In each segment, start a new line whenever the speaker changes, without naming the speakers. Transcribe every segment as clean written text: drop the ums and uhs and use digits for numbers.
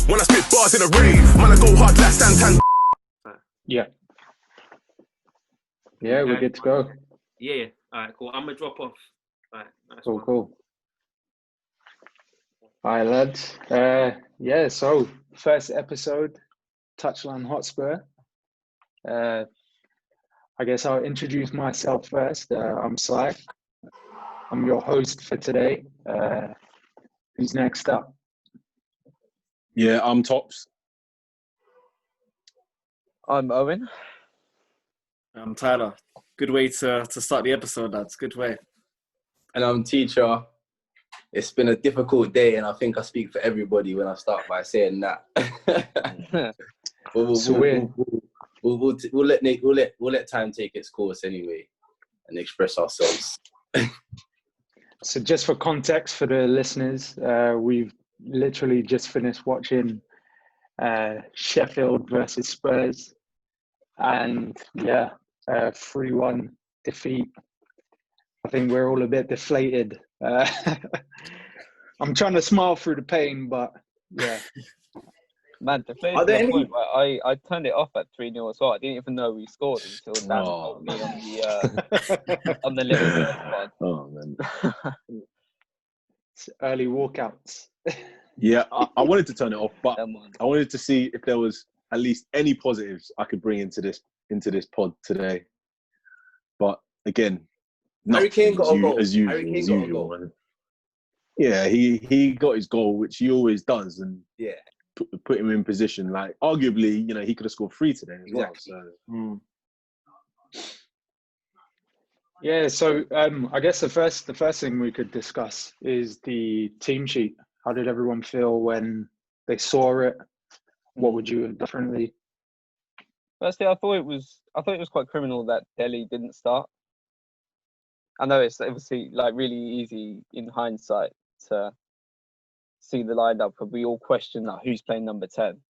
When I spit bars in a rave, man, I go hard like Stanton.
Yeah. Yeah, we're good to go.
Yeah. All right, cool. I'm gonna drop off. All right, nice
Cool,
one.
cool. All right, lads. Yeah, so first episode, Touchline Hotspur. I guess I'll introduce myself first. I'm Sai. I'm your host for today. Who's next up?
Yeah, I'm Tops.
I'm Owen.
I'm Tyler. Good way to start the episode, lads. Good way.
And I'm Teacher. It's been a difficult day, and I think I speak for everybody when I start by saying that. We'll let time take its course anyway, and express ourselves.
So just for context for the listeners, we've literally just finished watching Sheffield versus Spurs, and 3-1 defeat. I think we're all a bit deflated. I'm trying to smile through the pain, but yeah.
Man, deflated to the point where I turned it off at 3-0 as well. I didn't even know we scored until Dan told me on the little pod.
Oh, man.
It's early walkouts.
Yeah, I wanted to turn it off, but I wanted to see if there was at least any positives I could bring into this pod today. But again,
Harry Kane got a goal.
As usual, man. Yeah, he got his goal, which he always does, and put him in position. Like, arguably, he could have scored 3 today as well. So.
Yeah, so I guess the first thing we could discuss is the team sheet. How did everyone feel when they saw it? What would you have differently?
Firstly, I thought it was quite criminal that Delhi didn't start. I know it's obviously like really easy in hindsight to see the lineup, but we all question like who's playing number 10,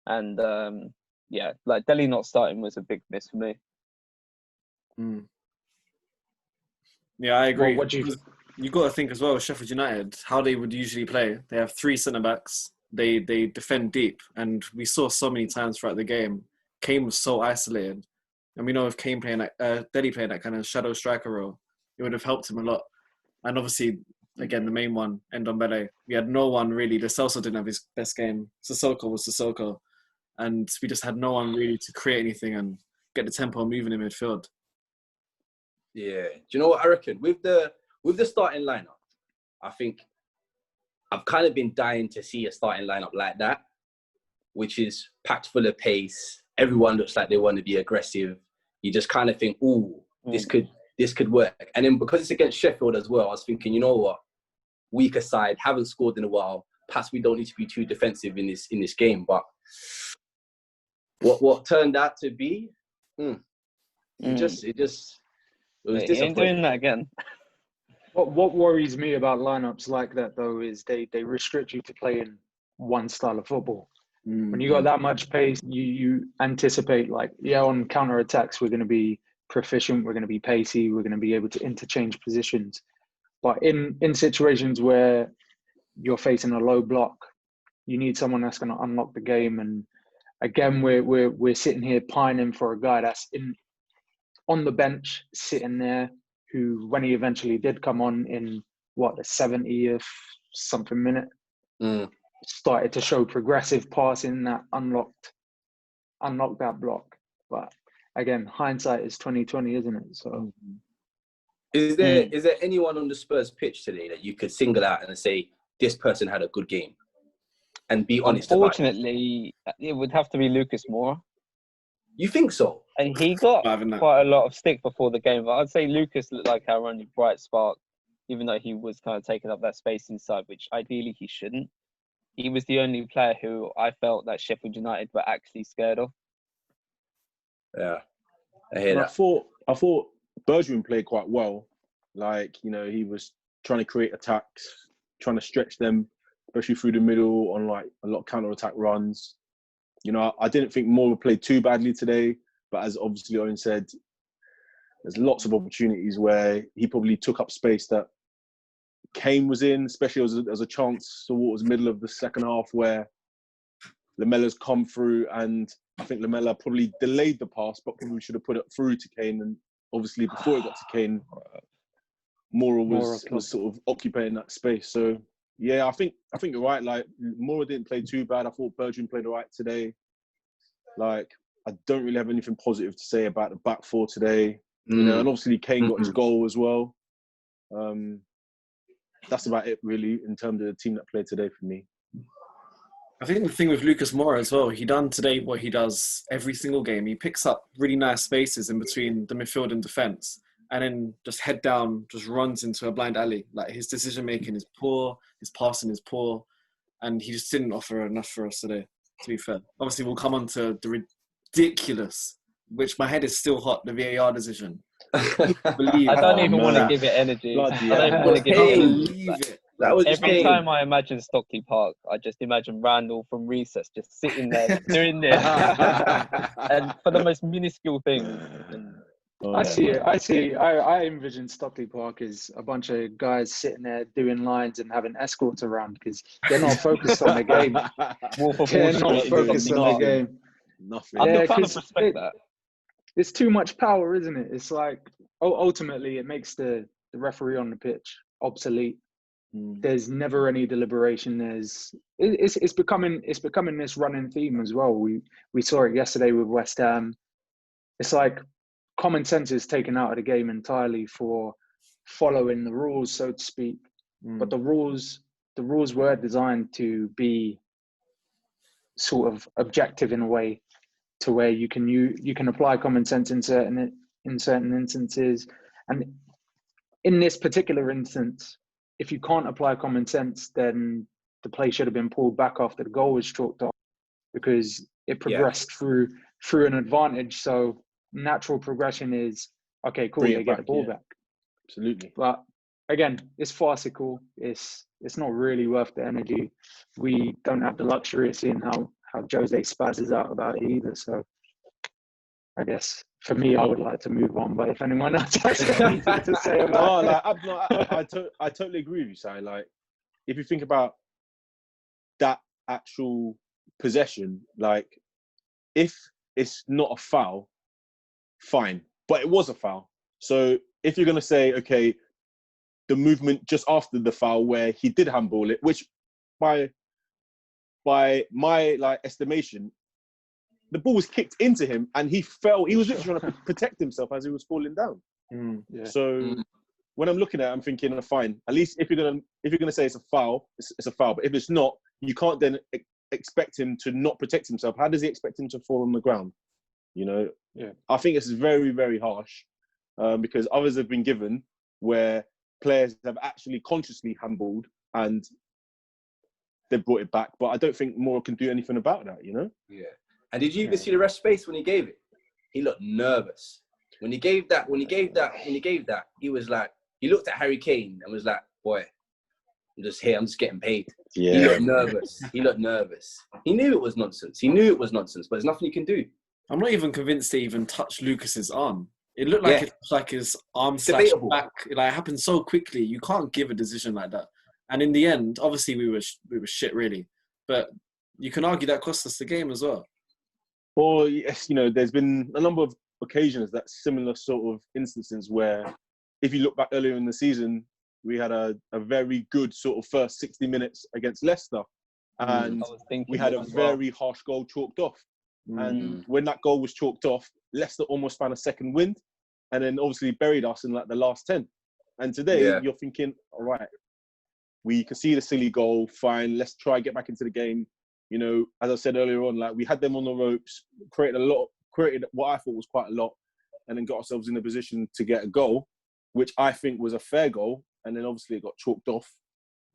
and like Delhi not starting was a big miss for me.
Yeah, I agree.
What do you?
You got to think as well, Sheffield United, how they would usually play. They have 3 centre backs. They defend deep, and we saw so many times throughout the game, Kane was so isolated, and we know if Kane playing Delhi playing that kind of shadow striker role, it would have helped him a lot. And obviously, again, the main one, Ndombele, we had no one really. Lo Celso didn't have his best game. Sissoko was Sissoko. And we just had no one really to create anything and get the tempo moving in midfield.
Yeah. Do you know what I reckon? With the starting lineup, I think I've kind of been dying to see a starting lineup like that, which is packed full of pace. Everyone looks like they want to be aggressive. You just kind of think, this could work. And then because it's against Sheffield as well, I was thinking, you know what? Weaker side, haven't scored in a while. Perhaps we don't need to be too defensive in this game. But what turned out to be, it was disappointing.
He ain't doing that again.
What worries me about lineups like that though is they restrict you to playing one style of football. When you got that much pace, you anticipate on counter attacks we're going to be proficient, we're going to be pacey, we're going to be able to interchange positions. But in situations where you're facing a low block, you need someone that's going to unlock the game. And again, we're sitting here pining for a guy that's on the bench, sitting there, who, when he eventually did come on in the 70th something minute, started to show progressive passing that unlocked that block. But again, hindsight is 20/20, isn't it? So,
is there anyone on the Spurs pitch today that you could single out and say this person had a good game, and be honest?
Unfortunately, it would have to be Lucas Moura.
You think so?
And he got quite a lot of stick before the game, but I'd say Lucas looked like our only bright spark, even though he was kind of taking up that space inside, which ideally he shouldn't. He was the only player who I felt that Sheffield United were actually scared of.
Yeah, I hear that.
I thought Bergwijn played quite well. He was trying to create attacks, trying to stretch them, especially through the middle on a lot of counter-attack runs. I didn't think Moura played too badly today, but as obviously Owen said, there's lots of opportunities where he probably took up space that Kane was in, especially as a chance towards the middle of the second half where Lamella's come through, and I think Lamella probably delayed the pass, but probably should have put it through to Kane. And obviously, before it got to Kane, Moura was sort of occupying that space. So yeah, I think you're right. Like, Moura didn't play too bad. I thought Bergwijn played all right today. Like, I don't really have anything positive to say about the back four today. You know, and obviously Kane got his goal as well. That's about it, really, in terms of the team that played today for me.
I think the thing with Lucas Moura as well, he done today what he does every single game. He picks up really nice spaces in between the midfield and defence, and then just head down, just runs into a blind alley. Like, his decision making is poor, his passing is poor, and he just didn't offer enough for us today, to be fair. Obviously, we'll come on to the ridiculous, which my head is still hot, the VAR decision.
I don't even want to give it energy.
Bloody
I don't
hell.
want to give it energy.
Believe it.
That was
Every time I imagine Stockley Park, I just imagine Randall from recess just sitting there doing this, and for the most minuscule thing.
I see it. I envision Stockley Park as a bunch of guys sitting there doing lines and having escorts around because they're not focused on the game. They're not focused on the game.
Nothing.
I
Yeah,
kind of
'cause
respect that.
It's too much power, isn't it? It's like, ultimately, it makes the referee on the pitch obsolete. There's never any deliberation. It's becoming this running theme as well. We saw it yesterday with West Ham. It's like common sense is taken out of the game entirely for following the rules, so to speak. But the rules were designed to be sort of objective in a way, to where you can apply common sense in certain instances. And in this particular instance, if you can't apply common sense, then the play should have been pulled back after the goal was chalked off, because it progressed through an advantage. So natural progression is, okay, cool, they get the ball back.
Absolutely.
But again, it's farcical. It's not really worth the energy. We don't have the luxury of seeing how Jose spazzes out about it either. So I guess for me, I would like to move on. But if anyone else has anything to say about it,
I totally agree with you, Si. Like, if you think about that actual possession, like, if it's not a foul, fine, but it was a foul. So if you're going to say, okay, the movement just after the foul where he did handball it, which by my estimation, the ball was kicked into him and he fell. He was literally trying to protect himself as he was falling down. So when I'm looking at it, I'm thinking, fine. At least if you're gonna say it's a foul, it's a foul. But if it's not, you can't then expect him to not protect himself. How does he expect him to fall on the ground? You know, I think it's very, very harsh because others have been given where players have actually consciously handballed and they brought it back. But I don't think Moura can do anything about that. You know?
Yeah. And did you even see the rest space when he gave it? He looked nervous. When he gave that, he was like, he looked at Harry Kane and was like, boy, I'm just here, I'm just getting paid.
Yeah.
He looked nervous. He knew it was nonsense, but there's nothing you can do.
I'm not even convinced they even touched Lucas's arm. It looked like it's like his arm slashed back. Like, it happened so quickly. You can't give a decision like that. And in the end, obviously we were shit really, but you can argue that cost us the game as well.
Or yes, you know, there's been a number of occasions that similar sort of instances where, if you look back earlier in the season, we had a very good sort of first 60 minutes against Leicester, and we had a very harsh goal chalked off. And when that goal was chalked off, Leicester almost found a second wind, and then obviously buried us in like the last 10. And today you're thinking, all right, we can see the silly goal, fine, let's try and get back into the game. You know, as I said earlier on, like, we had them on the ropes, created what I thought was quite a lot, and then got ourselves in a position to get a goal, which I think was a fair goal. And then obviously it got chalked off.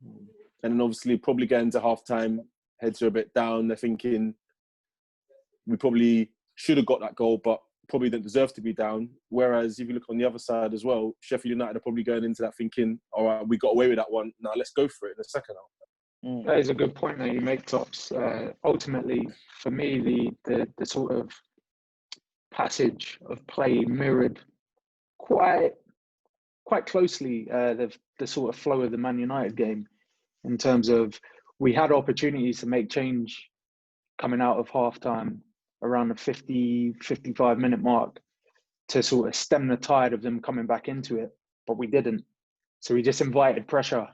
And then obviously probably getting to half-time, heads are a bit down. They're thinking we probably should have got that goal, but probably didn't deserve to be down. Whereas if you look on the other side as well, Sheffield United are probably going into that thinking, all right, we got away with that one. Now let's go for it in the second half.
That is a good point that you make, Tops. Ultimately, for me, the sort of passage of play mirrored quite closely the sort of flow of the Man United game, in terms of we had opportunities to make change coming out of halftime around the 55-minute mark to sort of stem the tide of them coming back into it, but we didn't. So we just invited pressure.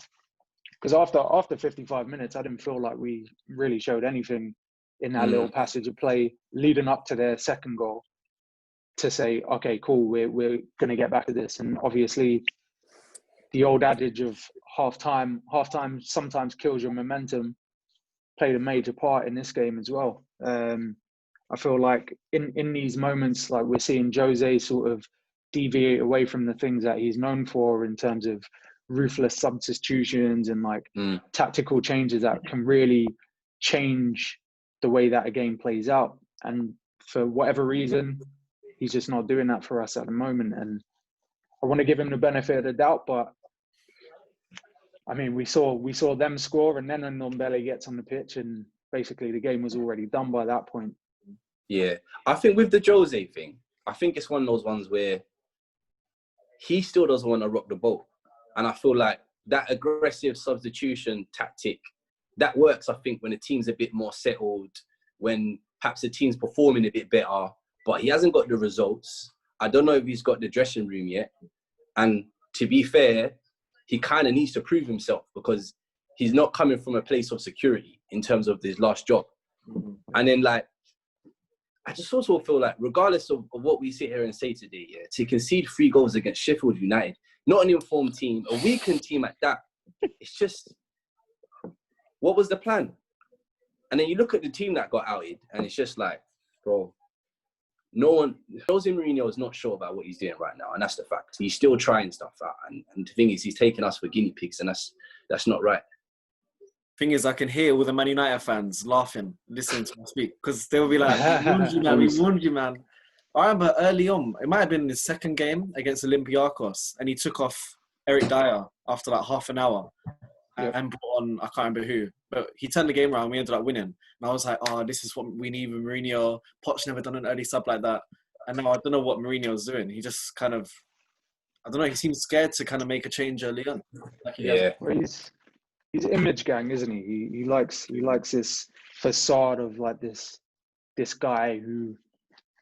Because after 55 minutes, I didn't feel like we really showed anything in that little passage of play leading up to their second goal to say, okay, cool, we're going to get back to this. And obviously, the old adage of halftime sometimes kills your momentum played a major part in this game as well. I feel like in these moments, like we're seeing Jose sort of deviate away from the things that he's known for in terms of ruthless substitutions and like tactical changes that can really change the way that a game plays out. And for whatever reason, he's just not doing that for us at the moment. And I want to give him the benefit of the doubt, but I mean, we saw them score, and then Ndombele gets on the pitch, and basically the game was already done by that point.
Yeah, I think with the Jose thing, I think it's one of those ones where he still doesn't want to rock the boat. And I feel like that aggressive substitution tactic, that works, I think, when the team's a bit more settled, when perhaps the team's performing a bit better, but he hasn't got the results. I don't know if he's got the dressing room yet. And to be fair, he kind of needs to prove himself because he's not coming from a place of security in terms of his last job. And then, like, I just also feel like, regardless of what we sit here and say today, yeah, to concede 3 goals against Sheffield United, not an informed team, a weakened team at that, it's just, what was the plan? And then you look at the team that got outed, and it's just like, bro, Jose Mourinho is not sure about what he's doing right now, and that's the fact. He's still trying stuff out, and the thing is, he's taking us for guinea pigs, and that's not right.
Thing is, I can hear all the Man United fans laughing, listening to me speak, because they'll be like, we warned you, man, we warned you, man. I remember early on, it might have been his second game against Olympiacos, and he took off Eric Dyer after like half an hour and brought on, I can't remember who, but he turned the game around, we ended up winning. And I was like, oh, this is what we need with Mourinho. Poch never done an early sub like that. And now I don't know what Mourinho's doing. He just kind of, I don't know, he seems scared to kind of make a change early on. Like
Well, he's image gang, isn't he? He likes this facade of like this guy who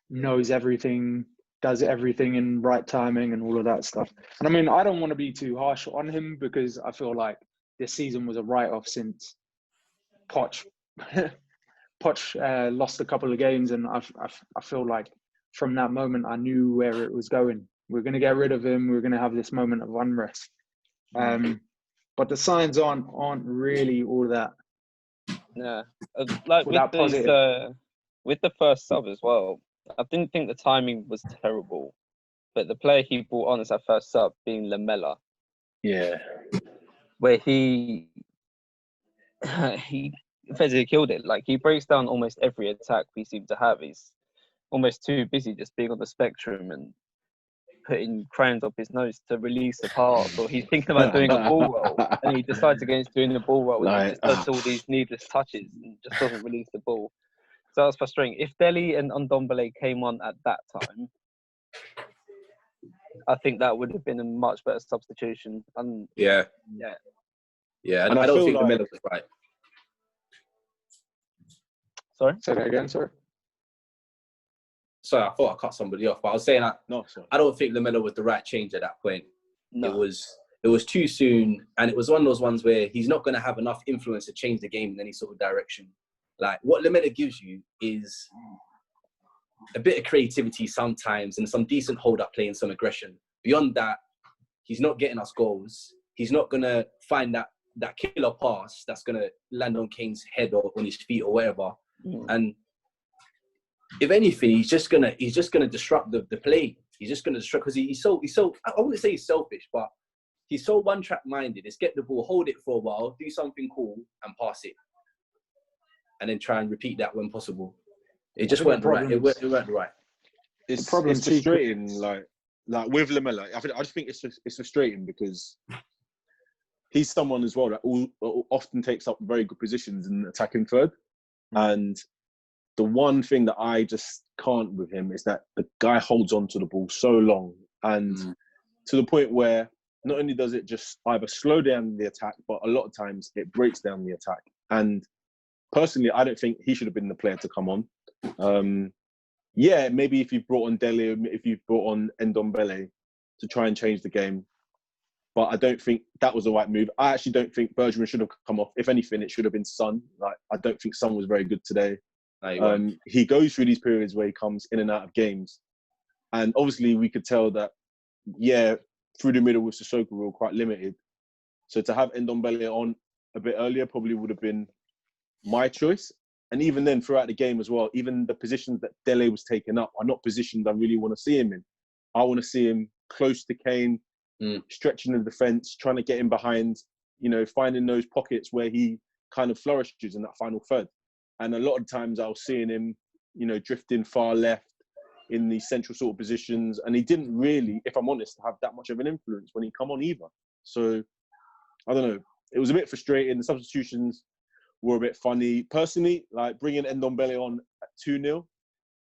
knows everything, does everything in right timing and all of that stuff. And I mean, I don't want to be too harsh on him because I feel like this season was a write-off since Poch lost a couple of games, and I feel like from that moment I knew where it was going. We're going to get rid of him. We're going to have this moment of unrest. But the signs aren't really all that.
Yeah, like with the first sub as well. I didn't think the timing was terrible, but the player he brought on as our first sub being Lamela.
Yeah.
Where he basically killed it. Like, he breaks down almost every attack we seem to have. He's almost too busy just being on the spectrum and putting crayons up his nose to release a pass, or he's thinking about doing a ball roll and he decides against doing the ball roll and he just does all these needless touches and just doesn't release the ball. So that's frustrating. If Dele and Ndombele came on at that time, I think that would have been a much better substitution. And
Yeah. And I don't think the middle was right.
Sorry? Say that again, sorry.
Sorry, I thought I cut somebody off, but I was saying that
sorry.
I don't think Lamela was the right change at that point.
No.
It was too soon, and it was one of those ones where he's not going to have enough influence to change the game in any sort of direction. Like, what Lamela gives you is a bit of creativity sometimes and some decent hold-up play and some aggression. Beyond that, he's not getting us goals. He's not going to find that killer pass that's going to land on Kane's head or on his feet or whatever. And if anything, he's just gonna disrupt the play. He's just gonna disrupt because he's so. I wouldn't say he's selfish, but he's so one-track minded. It's get the ball, hold it for a while, do something cool, and pass it, and then try and repeat that when possible. It just weren't right. It weren't right.
It's frustrating. Like with Lamela, I just think it's frustrating because he's someone as well that often takes up very good positions in attacking third, and the one thing that I just can't with him is that the guy holds on to the ball so long, and to the point where not only does it just either slow down the attack, but a lot of times it breaks down the attack. And personally, I don't think he should have been the player to come on. Yeah, maybe if you brought on Dele, if you brought on Ndombele to try and change the game, but I don't think that was the right move. I actually don't think Bergman should have come off. If anything, it should have been Son. Like, I don't think Son was very good today. He goes through these periods where he comes in and out of games, and obviously we could tell that, yeah, through the middle with Sissoko, we were quite limited. So to have Ndombele on a bit earlier probably would have been my choice. And even then, throughout the game as well, even the positions that Dele was taking up are not positions I really want to see him in. I want to see him close to Kane, stretching the defence, trying to get him behind, finding those pockets where he kind of flourishes in that final third. And a lot of times I was seeing him, drifting far left in these central sort of positions. And he didn't really, if I'm honest, have that much of an influence when he come on either. So, I don't know. It was a bit frustrating. The substitutions were a bit funny. Personally, like bringing Ndombele on at 2-0,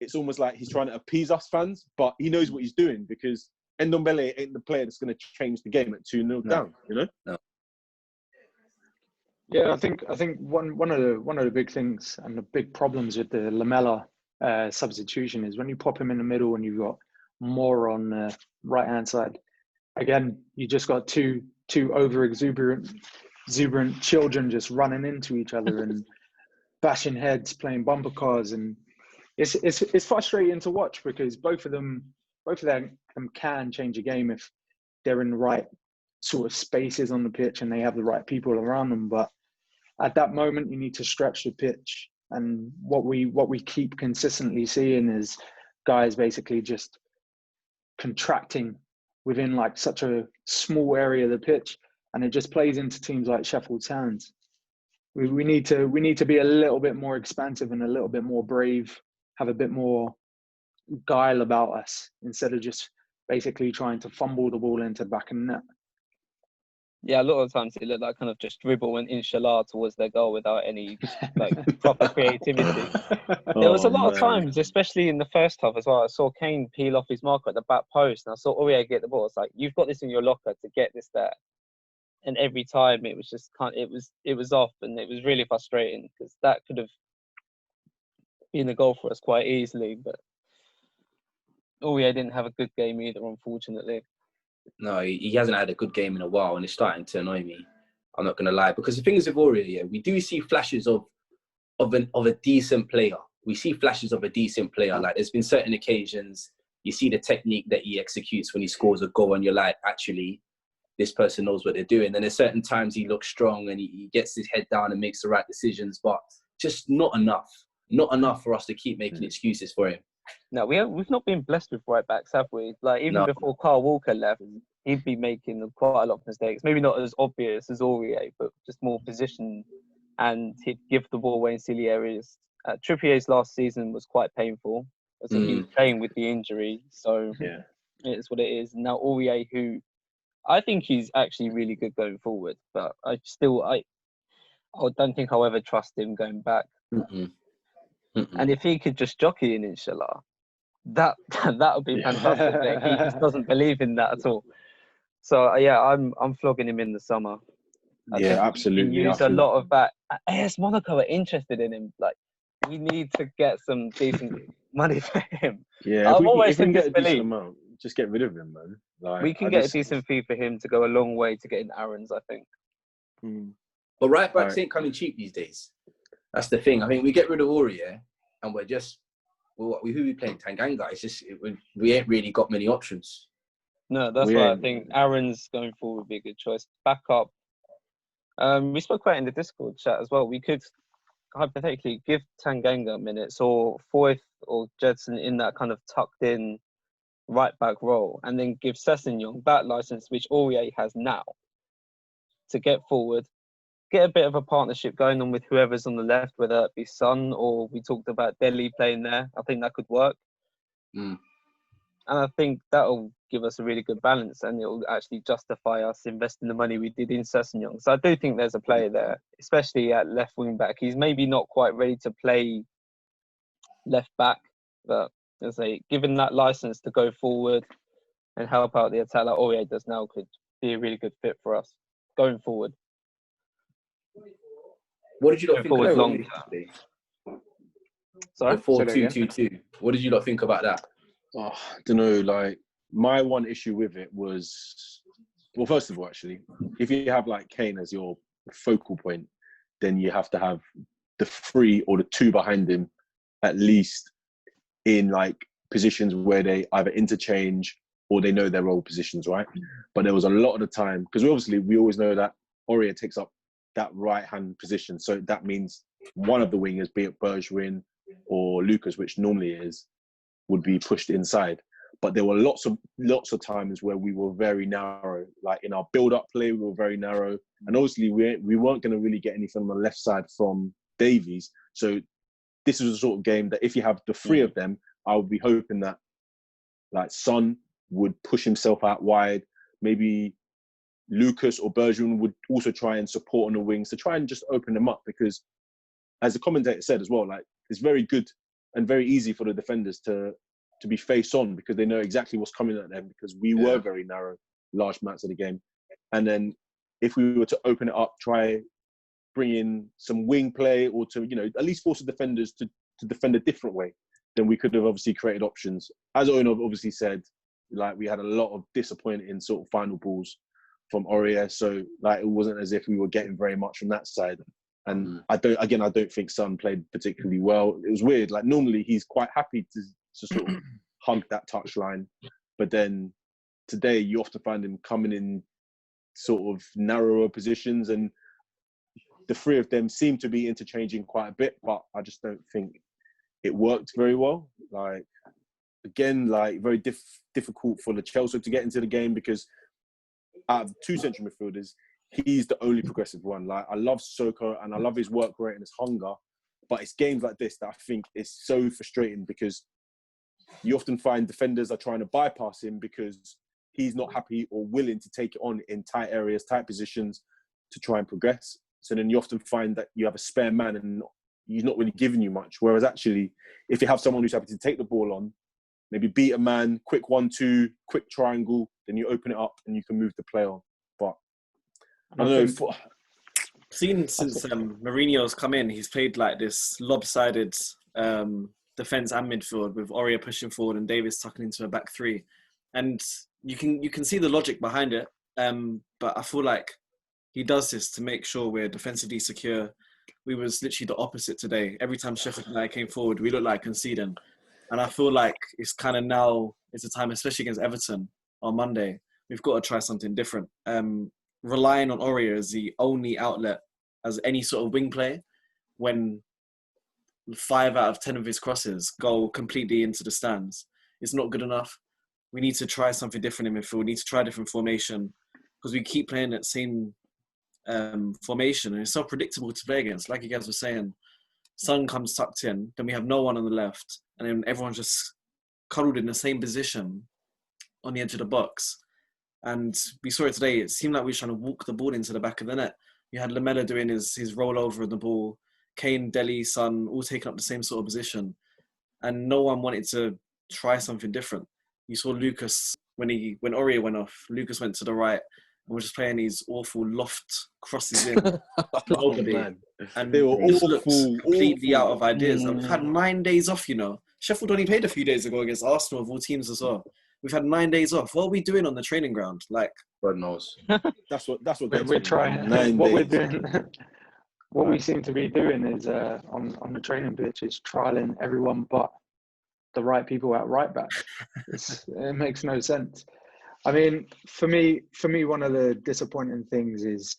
it's almost like he's trying to appease us fans, but he knows what he's doing because Ndombele ain't the player that's going to change the game at 2-0 down,
No.
Yeah, I think one of the big things and the big problems with the Lamela substitution is when you pop him in the middle and you've got more on the right hand side. Again, you just got two over exuberant children just running into each other and bashing heads, playing bumper cars, and it's frustrating to watch because both of them can change a game if they're in the right sort of spaces on the pitch and they have the right people around them. But at that moment, you need to stretch the pitch, and what we keep consistently seeing is guys basically just contracting within like such a small area of the pitch, and it just plays into teams like Sheffield's hands. We need to be a little bit more expansive and a little bit more brave, have a bit more guile about us instead of just basically trying to fumble the ball into the back of the net.
Yeah, a lot of times it looked like kind of just dribble and inshallah towards their goal without any like proper creativity. There was a lot of times, especially in the first half as well, I saw Kane peel off his marker at the back post and I saw Aurier get the ball. It's like, you've got this in your locker to get this there. And every time it was just it was off, and it was really frustrating because that could have been a goal for us quite easily. But Aurier didn't have a good game either, unfortunately.
No, he hasn't had a good game in a while, and it's starting to annoy me. I'm not going to lie, because the thing is with Aurier, yeah, we do see flashes of a decent player. We see flashes of a decent player. Like, there's been certain occasions you see the technique that he executes when he scores a goal, and you're like, actually, this person knows what they're doing. And there's certain times he looks strong and he gets his head down and makes the right decisions, but just not enough. Not enough for us to keep making excuses for him.
No, we've not been blessed with right backs, have we? Like, even before Carl Walker left, he'd be making quite a lot of mistakes. Maybe not as obvious as Aurier, but just more position, and he'd give the ball away in silly areas. Trippier's last season was quite painful. I think he was playing with the injury, so it's what it is. Now Aurier, who I think he's actually really good going forward, but I don't think I'll ever trust him going back. And if he could just jockey in, inshallah, that would be fantastic. But he just doesn't believe in that at all. So yeah, I'm flogging him in the summer. I think
absolutely.
He used a lot of that. AS Monaco are interested in him. Like, we need to get some decent money for him.
Yeah,
I'm always in
get a
disbelief.
decent amount, just get rid of him, man. Like,
We can get a decent fee for him to go a long way to getting Aaron's, I think.
But right backs ain't coming cheap these days. That's the thing. I mean, we get rid of Aurier and we're just, who we playing? Tanganga. It's just, we ain't really got many options.
No, that's why I think Aaron's going forward would be a good choice. Back up. We spoke about it in the Discord chat as well. We could hypothetically give Tanganga minutes, or Foyth or Jedson in that kind of tucked in right back role, and then give Sessegnon that license which Aurier has now to get forward, get a bit of a partnership going on with whoever's on the left, whether it be Son or we talked about Dele playing there. I think that could work. And I think that'll give us a really good balance, and it'll actually justify us investing the money we did in Sessegnon. So I do think there's a player there, especially at left wing back. He's maybe not quite ready to play left back, but as I say, given that license to go forward and help out the attack like Aurier does now, could be a really good fit for us going forward.
What did you lot think
Forward
of
long
it yesterday?
Sorry?
The
Say that again.
4-2-2-2. What did you lot think about that?
Oh, I don't know. Like, my one issue with it was, well, first of all, actually, if you have like Kane as your focal point, then you have to have the 3 or the 2 behind him, at least in like positions where they either interchange or they know their role positions, right? But there was a lot of the time, because we always know that Aurier takes up that right-hand position. So that means one of the wingers, be it Bergwijn or Lucas, which normally is, would be pushed inside. But there were lots of times where we were very narrow. Like in our build-up play, we were very narrow. And obviously we weren't going to really get anything on the left side from Davies. So this is a sort of game that if you have the 3 of them, I would be hoping that like Son would push himself out wide. Maybe Lucas or Bergwijn would also try and support on the wings to try and just open them up, because as the commentator said as well, like it's very good and very easy for the defenders to be face on, because they know exactly what's coming at them, because we were very narrow large amounts of the game. And then if we were to open it up, try bring in some wing play, or to, you know, at least force the defenders to defend a different way, then we could have obviously created options. As Owen obviously said, like we had a lot of disappointing sort of final balls from Aurier, so like it wasn't as if we were getting very much from that side. And I don't think Son played particularly well. It was weird. Like normally he's quite happy to sort of hug that touchline, but then today you often find him coming in sort of narrower positions, and the 3 of them seem to be interchanging quite a bit, but I just don't think it worked very well. Like again, like very difficult for the Chelsea to get into the game, because out of 2 central midfielders, he's the only progressive one. Like I love Sissoko and I love his work rate and his hunger, but it's games like this that I think is so frustrating, because you often find defenders are trying to bypass him because he's not happy or willing to take it on in tight areas, tight positions to try and progress. So then you often find that you have a spare man and he's not really giving you much. Whereas actually, if you have someone who's happy to take the ball on, maybe beat a man, quick 1-2, quick triangle, then you open it up and you can move the play on. But I don't know.
Since Mourinho's come in, he's played like this lopsided defense and midfield, with Aurier pushing forward and Davis tucking into a back 3, and you can see the logic behind it. But I feel like he does this to make sure we're defensively secure. We was literally the opposite today. Every time Sheffield United came forward, we looked like conceding. And I feel like it's kind of now, it's a time, especially against Everton on Monday, we've got to try something different. Relying on Aurier as the only outlet as any sort of wing play, when 5 out of 10 of his crosses go completely into the stands, it's not good enough. We need to try something different in midfield. We need to try a different formation, because we keep playing that same formation, and it's so predictable to play against. Like you guys were saying, Son comes tucked in, then we have no one on the left, and then everyone's just cuddled in the same position on the edge of the box. And we saw it today. It seemed like we were trying to walk the ball into the back of the net. You had Lamela doing his rollover of the ball, Kane, Dele, Son, all taking up the same sort of position, and no one wanted to try something different. You saw Lucas, when Aurier went off, Lucas went to the right and was just playing these awful loft crosses in. Nobody. And
they were awful,
completely out of ideas. We've had 9 days off, you know. Sheffield only played a few days ago against Arsenal, of all teams as well. We've had 9 days off. What are we doing on the training ground? Like,
God knows.
That's what
We're trying.
9
What
days.
we're doing, what we seem to be doing is on the training pitch is trialing everyone but the right people at right back. It makes no sense. I mean, for me, one of the disappointing things is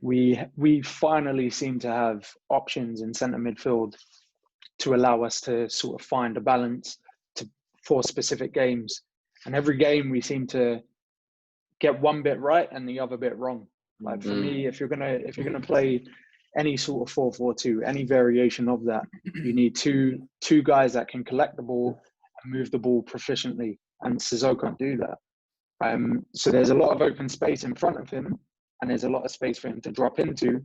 we finally seem to have options in centre midfield to allow us to sort of find a balance for specific games. And every game we seem to get one bit right and the other bit wrong. Like for me, if you're gonna play any sort of 4-4-2, any variation of that, you need two guys that can collect the ball and move the ball proficiently. And Sissoko can't do that. So there's a lot of open space in front of him, and there's a lot of space for him to drop into.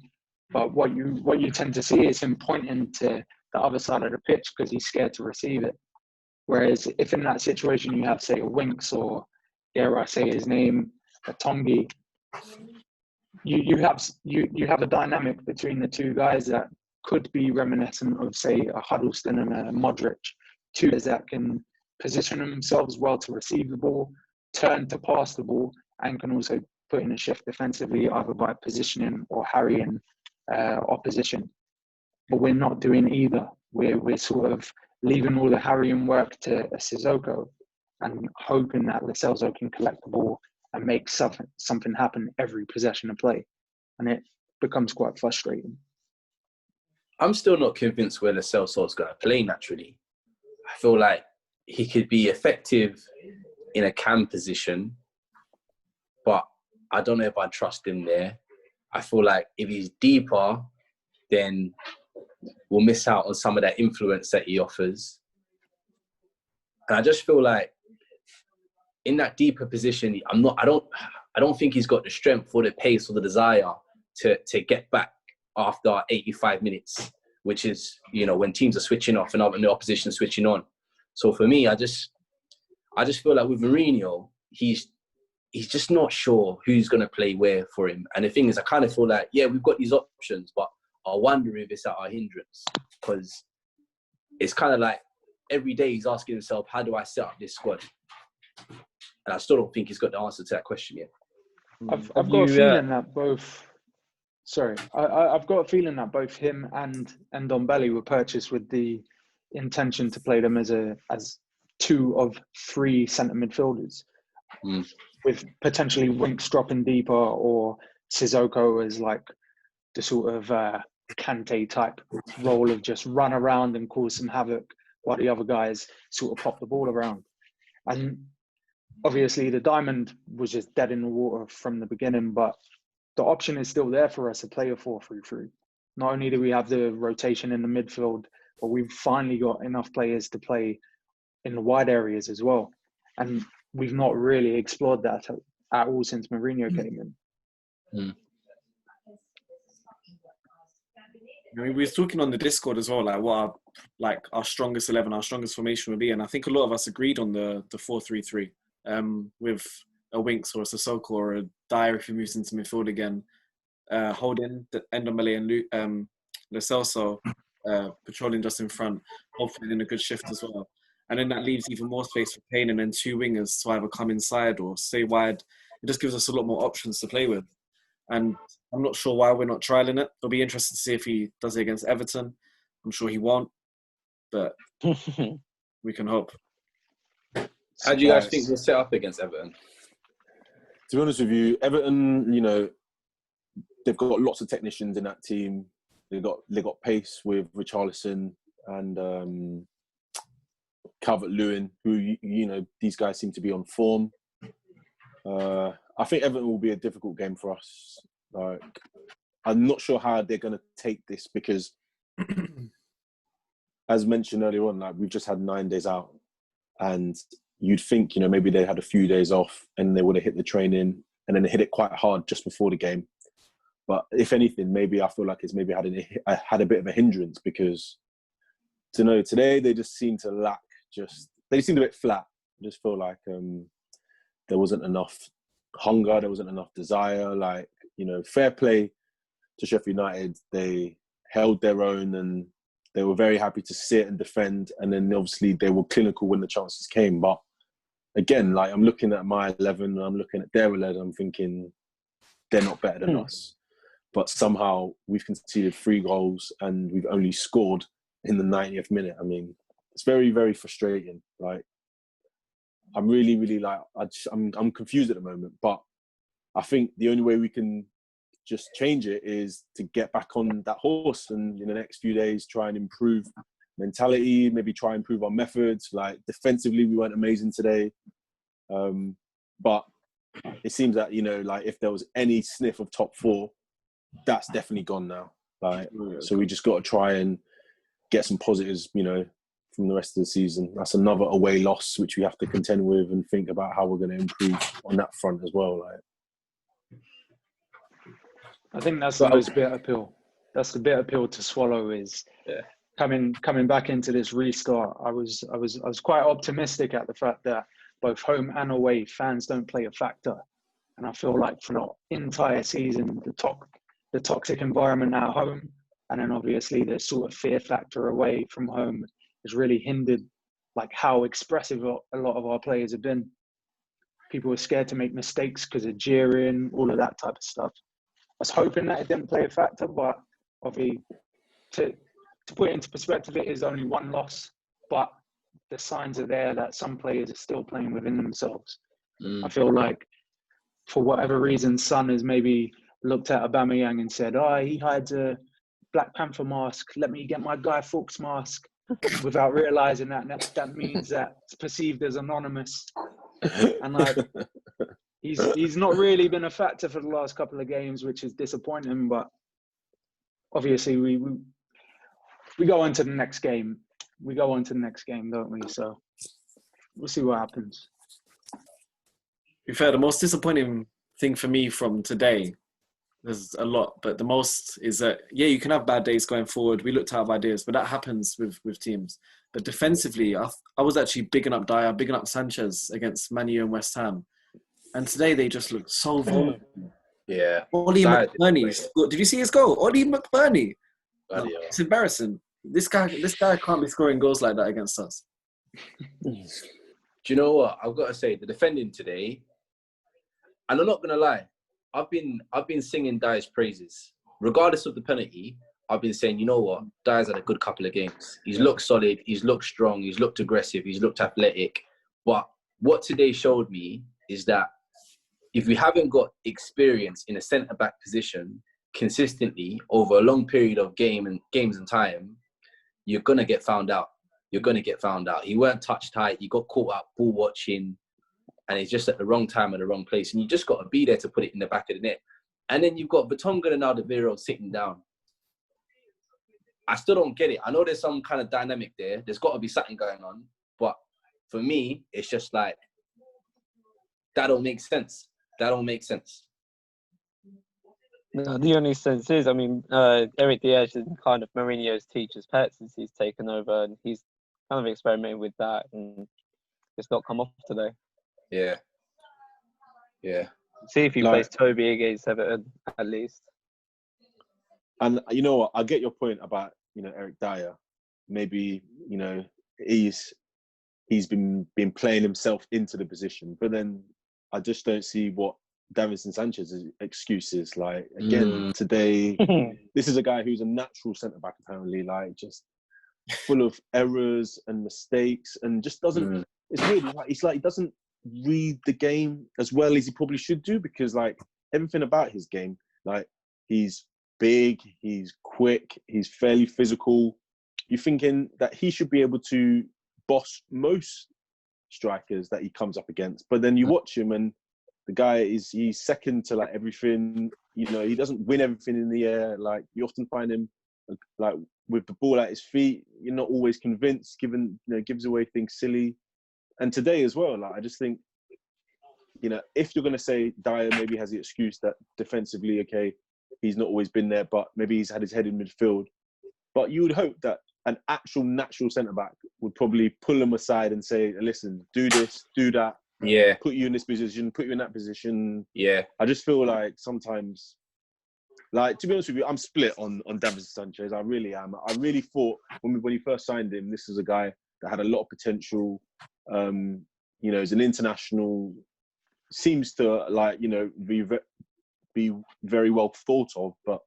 But what you tend to see is him pointing to the other side of the pitch because he's scared to receive it. Whereas if in that situation you have, say, a Winks or, dare I say his name, a Tongi, you have a dynamic between the two guys that could be reminiscent of, say, a Huddleston and a Modric, two guys that can position themselves well to receive the ball, turn to pass the ball, and can also put in a shift defensively, either by positioning or harrying opposition. But we're not doing either. We're sort of leaving all the harrying work to Sissoko and hoping that Lo Celso can collect the ball and make something happen every possession of play. And it becomes quite frustrating.
I'm still not convinced where Lo Celso is going to play naturally. I feel like he could be effective in a cam position, but I don't know if I trust him there. I feel like if he's deeper, then we'll miss out on some of that influence that he offers. And I just feel like in that deeper position, I don't think he's got the strength or the pace or the desire to get back after 85 minutes, which is, when teams are switching off and the opposition switching on. So for me, I just feel like with Mourinho, he's just not sure who's going to play where for him. And the thing is, I kind of feel like, yeah, we've got these options, but I wonder if it's at our hindrance, because it's kind of like every day he's asking himself, how do I set up this squad? And I still don't think he's got the answer to that question yet.
I've got a feeling that both. Sorry, I've got a feeling that both him and Ndombele were purchased with the intention to play them as two of three centre midfielders, with potentially Winks dropping deeper or Sissoko as like the sort of Kante type role of just run around and cause some havoc while the other guys sort of pop the ball around. And obviously the diamond was just dead in the water from the beginning, but the option is still there for us to play a 4-3-3. Not only do we have the rotation in the midfield, but we've finally got enough players to play in the wide areas as well. And we've not really explored that at all since Mourinho came in.
I mean, we were talking on the Discord as well, like what our strongest 11, our strongest formation would be. And I think a lot of us agreed on the 4-3-3 with a Winks or a Sissoko or a Dyer if he moves into midfield again, holding Ndombele and Lo Celso patrolling just in front, hopefully in a good shift as well. And then that leaves even more space for Kane and then two wingers to either come inside or stay wide. It just gives us a lot more options to play with. And I'm not sure why we're not trialling it. It'll be interesting to see if he does it against Everton. I'm sure he won't, but we can hope.
How do you guys think we'll set up against Everton?
To be honest with you, Everton, they've got lots of technicians in that team. They got pace with Richarlison and Calvert-Lewin, who these guys seem to be on form. I think Everton will be a difficult game for us. Like, I'm not sure how they're going to take this because, as mentioned earlier on, like we've just had 9 days out, and you'd think maybe they had a few days off and they would have hit the training and then hit it quite hard just before the game. But if anything, maybe I feel like it's maybe had a bit of a hindrance because today they just seem to lack. They seemed a bit flat. I just feel like there wasn't enough hunger, there wasn't enough desire. Like, fair play to Sheffield United. They held their own and they were very happy to sit and defend. And then obviously they were clinical when the chances came. But again, like I'm looking at my 11 and I'm looking at their 11, I'm thinking they're not better than us. But somehow we've conceded 3 goals and we've only scored in the 90th minute. I mean, it's very, very frustrating. Like, I'm really, really I'm confused at the moment. But I think the only way we can just change it is to get back on that horse and in the next few days try and improve mentality, maybe try and improve our methods. Like defensively, we weren't amazing today. But it seems that, like if there was any sniff of top 4, that's definitely gone now. Like, so we just got to try and get some positives, from the rest of the season. That's another away loss, which we have to contend with and think about how we're going to improve on that front as well. Like,
I think that's the most bitter pill. That's the bitter pill to swallow. Is coming back into this restart. I was quite optimistic at the fact that both home and away fans don't play a factor. And I feel like for the entire season, the toxic environment at home, and then obviously the sort of fear factor away from home has really hindered like how expressive a lot of our players have been. People were scared to make mistakes because of jeering, all of that type of stuff. I was hoping that it didn't play a factor, but obviously, to put it into perspective, it is only one loss, but the signs are there that some players are still playing within themselves. I feel like for whatever reason, Son has maybe looked at Aubameyang and said, "Oh, he hides a Black Panther mask. Let me get my Guy Fawkes mask," without realizing that means that it's perceived as anonymous. And like, he's not really been a factor for the last couple of games, which is disappointing. But obviously, we go on to the next game. We go on to the next game, don't we? So we'll see what happens.
To be fair, the most disappointing thing for me from today, there's a lot, but the most is that, yeah, you can have bad days going forward. We looked to have ideas, but that happens with teams. But defensively, I was actually bigging up Dyer, bigging up Sanchez against Man U and West Ham. And today they just looked so vulnerable.
Yeah.
Ollie McBurney. Did you see his goal? Ollie McBurney.
No,
it's embarrassing. This guy can't be scoring goals like that against us.
Do you know what? I've got to say, the defending today, and I'm not gonna lie, I've been singing Dyer's praises. Regardless of the penalty, I've been saying, you know what, Dyer's had a good couple of games. He's looked solid, he's looked strong, he's looked aggressive, he's looked athletic. But what today showed me is that if you haven't got experience in a centre-back position consistently over a long period of games and time, you're gonna get found out. You're gonna get found out. He weren't touch tight, he got caught up ball watching, and it's just at the wrong time at the wrong place. And you just got to be there to put it in the back of the net. And then you've got Vertonghen and Alderweireld sitting down. I still don't get it. I know there's some kind of dynamic there. There's got to be something going on. But for me, it's just like, that don't make sense. That don't make sense.
No, the only sense is, I mean, Eric Diaz is kind of Mourinho's teacher's pet since he's taken over, and he's kind of experimenting with that, and it's not come off today.
Yeah. Yeah.
See if he plays Toby against Everton, at least.
And you know what? I get your point about, Eric Dyer. Maybe, he's been playing himself into the position, but then I just don't see what Davinson Sanchez's excuse is. Like, again, today, this is a guy who's a natural centre-back, apparently, like, just full of errors and mistakes, and just doesn't, it's weird, it's like he doesn't read the game as well as he probably should do, because like everything about his game, like he's big, he's quick, he's fairly physical. You're thinking that he should be able to boss most strikers that he comes up against, but then you watch him and the guy he's second to like everything. He doesn't win everything in the air. Like, you often find him like with the ball at his feet, you're not always convinced, gives away things silly. And today as well, like, I just think, if you're going to say Dyer maybe has the excuse that defensively, okay, he's not always been there, but maybe he's had his head in midfield. But you would hope that an actual natural centre-back would probably pull him aside and say, listen, do this, do that.
Yeah.
Put you in this position, put you in that position.
Yeah.
I just feel like sometimes, like, to be honest with you, I'm split on Davinson Sanchez. I really am. I really thought when he first signed him, this is a guy that had a lot of potential. As an international, seems to be very well thought of. But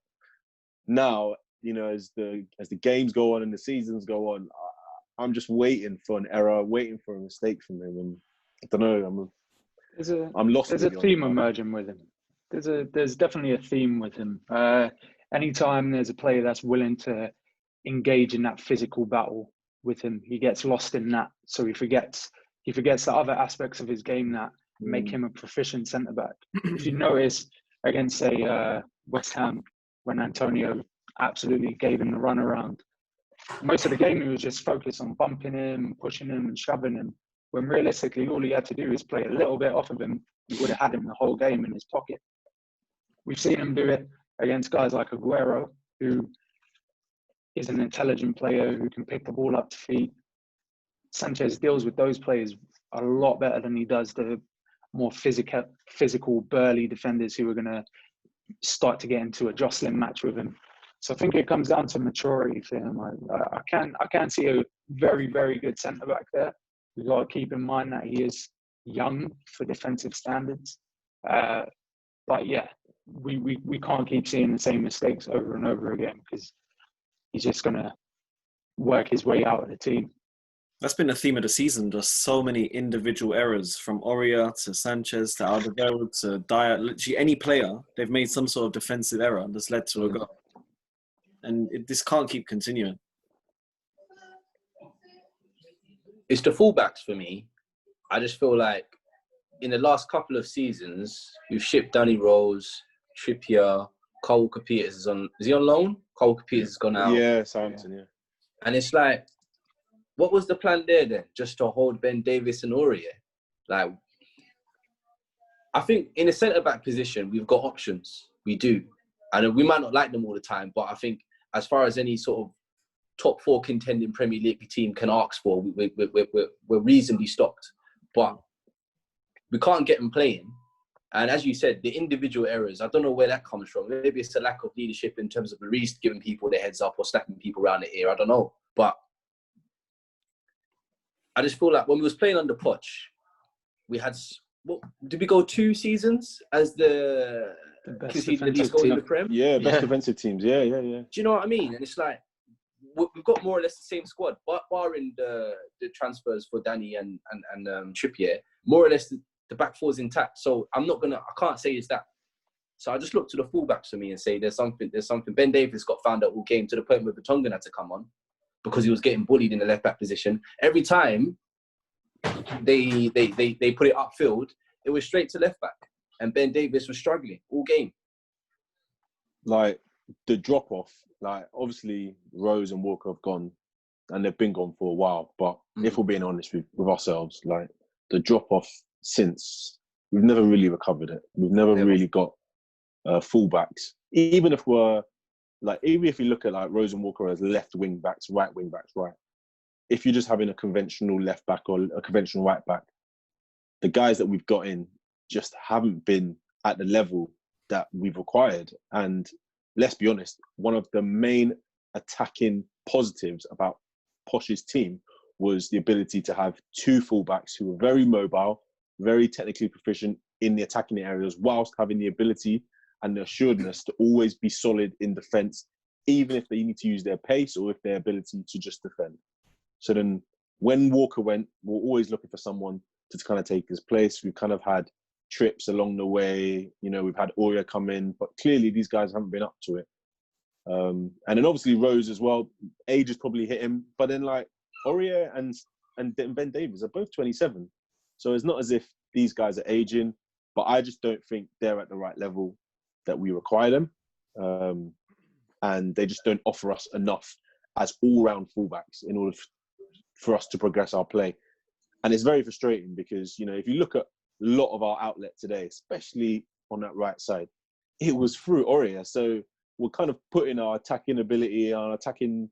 now, as the games go on and the seasons go on, I'm just waiting for an error, waiting for a mistake from him, and I don't know. I'm lost.
There's a theme emerging with him. There's definitely a theme with him. Anytime there's a player that's willing to engage in that physical battle with him, he gets lost in that. So he forgets the other aspects of his game that make him a proficient centre back. If you notice against, say, West Ham, when Antonio absolutely gave him the run around, most of the game he was just focused on bumping him, pushing him, and shoving him. When realistically, all he had to do is play a little bit off of him, he would have had him the whole game in his pocket. We've seen him do it against guys like Aguero, who is an intelligent player who can pick the ball up to feet. Sanchez deals with those players a lot better than he does the more physical, burly defenders who are going to start to get into a jostling match with him. So I think it comes down to maturity for him. I can see a very, very good centre back there. We've got to keep in mind that he is young for defensive standards. But yeah, we can't keep seeing the same mistakes over and over again, because he's just going to work his way out of the team.
That's been the theme of the season. Just so many individual errors, from Oria to Sanchez to Alderweireld to Dyer. Literally any player, they've made some sort of defensive error that's led to a goal. And this can't keep continuing.
It's the fullbacks for me. I just feel like in the last couple of seasons, we've shipped Danny Rose, Trippier, Cole Walker-Peters is he on loan? Cole Walker-Peters has gone out.
Yeah, Southampton, yeah.
And it's like, what was the plan there then? Just to hold Ben Davies and Aurier? Like, I think in a centre-back position, we've got options. We do. And we might not like them all the time, but I think as far as any sort of top 4 contending Premier League team can ask for, we're reasonably stocked. But we can't get them playing. And as you said, the individual errors, I don't know where that comes from. Maybe it's a lack of leadership in terms of Maurice giving people the heads up or slapping people around the ear. I don't know. But I just feel like when we was playing under Poch, we had, did we go 2 seasons as the
best
the least goals in the Prem?
Yeah, best defensive teams. Yeah.
Do you know what I mean? And it's like, we've got more or less the same squad, barring the transfers for Danny and Trippier. More or less, the back four's intact. So I can't say it's that. So I just look to the fullbacks for me and say there's something. Ben Davies got found out all game to the point where Vertonghen had to come on because he was getting bullied in the left back position. Every time they put it upfield, it was straight to left back, and Ben Davies was struggling all game.
Like the drop off, like obviously Rose and Walker have gone, and they've been gone for a while. But if we're being honest with ourselves, like the drop off since, we've never really recovered it. We've never really got fullbacks. Even if you look at like Rose and Walker as left wing backs, right wing backs, right. If you're just having a conventional left back or a conventional right back, the guys that we've got in just haven't been at the level that we've required. And let's be honest, one of the main attacking positives about Posh's team was the ability to have 2 fullbacks who were very mobile, very technically proficient in the attacking areas, whilst having the ability and the assuredness to always be solid in defence, even if they need to use their pace or if their ability to just defend. So then when Walker went, we're always looking for someone to kind of take his place. We've kind of had trips along the way. You know, we've had Oria come in, but clearly these guys haven't been up to it. And then obviously Rose as well. Age has probably hit him, but then like Oria and Ben Davies are both 27. So it's not as if these guys are aging, but I just don't think they're at the right level that we require them. And they just don't offer us enough as all-round fullbacks in order for us to progress our play. And it's very frustrating because, you know, if you look at a lot of our outlet today, especially on that right side, it was through Oria. So we're kind of putting our attacking ability, our attacking,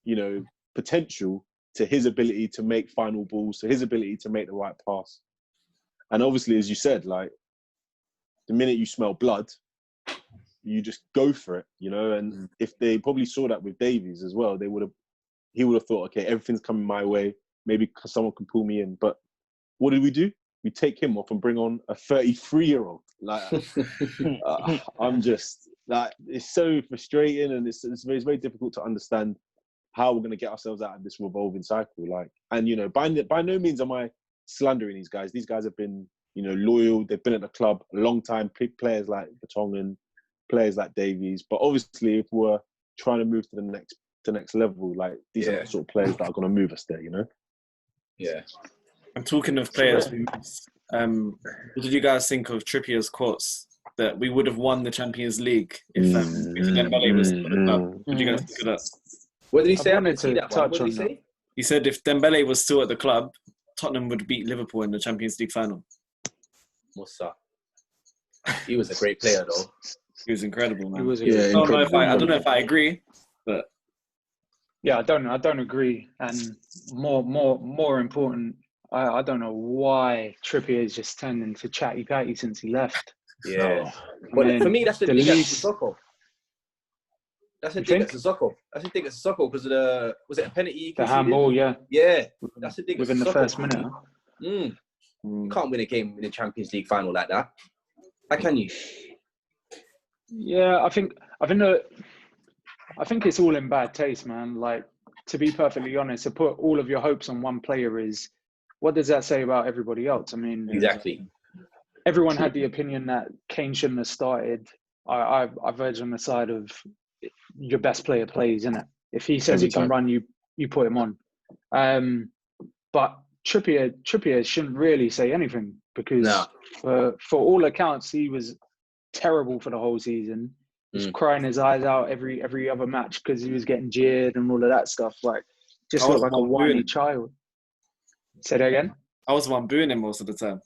you know, potential to his ability to make final balls, to his ability to make the right pass. And obviously, as you said, like, the minute you smell blood, you just go for it, you know? And if they probably saw that with Davies as well, he would have thought, okay, everything's coming my way. Maybe someone can pull me in. But what did we do? We take him off and bring on a 33-year-old. Like, I'm just, like, it's so frustrating, and it's very difficult to understand how we're going to get ourselves out of this revolving cycle. Like, and, you know, by no means am I slandering these guys. These guys have been, you know, loyal. They've been at the club a long time. Players like Vertonghen, players like Davies. But obviously, if we're trying to move to the next level, like, these are the sort of players that are going to move us there, you know?
Yeah.
And talking of players, what did you guys think of Trippier's quotes that we would have won the Champions League if Dembele was at the club? What did you guys think of that?
What did he say?
I
I
wanted
didn't see
to
that one.
touch
What did he
on
say?
He said if Dembele was still at the club, Tottenham would beat Liverpool in the Champions League final.
Musa. He was a great player, though.
He was incredible, man.
He was a
I don't know if I agree, but
yeah, I don't agree. And more important, I don't know why Trippier has just turned into chatty patty since he left.
Yeah.
I
But
mean,
for me, that's the
the
thing at
least-
Sissoko. That's the
You
thing at
think?
Sissoko. That's the thing at Sissoko because of was it a penalty he
The
conceded?
handball, yeah,
Yeah, that's the thing at
within the
Sissoko.
first minute. Huh?
You can't win a game in the Champions League final like that. How can you?
Yeah, I think it's all in bad taste, man. Like, to be perfectly honest, to put all of your hopes on one player is, what does that say about everybody else? I mean,
Exactly.
everyone had the opinion that Kane shouldn't have started. I've verged on the side of your best player plays, innit? If he says
Every
he can
time.
run, you put him on. But Trippier shouldn't really say anything because
No.
for all accounts he was terrible for the whole season. He was crying his eyes out every other match because he was getting jeered and all of that stuff. Like, just
I
looked
was
like a
the one booing
whiny
him.
child. Say that again.
I was the one booing him most of the time.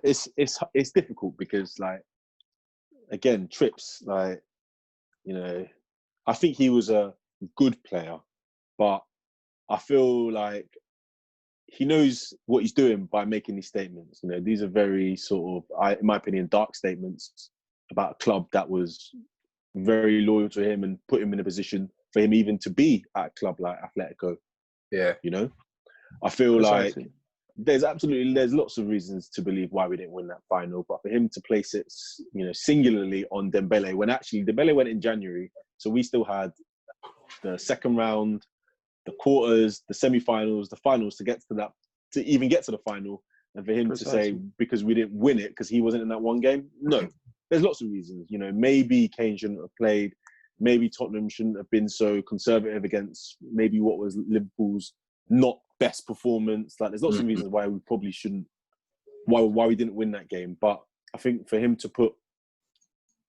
It's difficult because, like, again, Trips, like, you know, I think he was a good player, but I feel like he knows what he's doing by making these statements. You know, these are very sort of, in my opinion, dark statements about a club that was very loyal to him and put him in a position for him even to be at a club like Atletico.
Yeah.
You know, I feel
Precisely.
like there's lots of reasons to believe why we didn't win that final, but for him to place it, you know, singularly on Dembele, when actually Dembele went in January, so we still had the second round, the quarters, the semi-finals, the finals to get to that, to even get to the final, and for him to say because we didn't win it because he wasn't in that one game. No, there's lots of reasons. You know, maybe Kane shouldn't have played. Maybe Tottenham shouldn't have been so conservative against maybe what was Liverpool's not best performance. Like, there's lots of reasons why we probably shouldn't, why we didn't win that game. But I think for him to put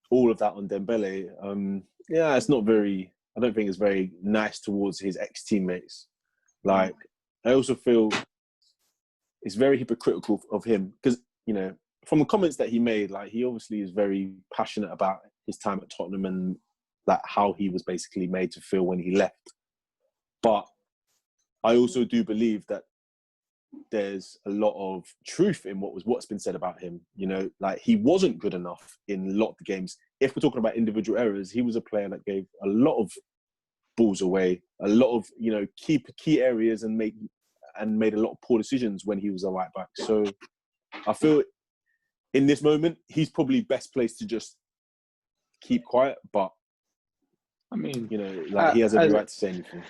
all of that on Dembele, yeah, it's not very. I don't think it's very nice towards his ex-teammates. Like, I also feel it's very hypocritical of him because, you know, from the comments that he made, like, he obviously is very passionate about his time at Tottenham and like how he was basically made to feel when he left. But I also do believe that there's a lot of truth in what's been said about him. You know, like, he wasn't good enough in a lot of the games. If we're talking about individual errors, he was a player that gave a lot of balls away, a lot of, you know, key areas, and made a lot of poor decisions when he was a right back. So I feel in this moment he's probably best placed to just keep quiet. But
I mean,
you know, like, he has every right to say anything.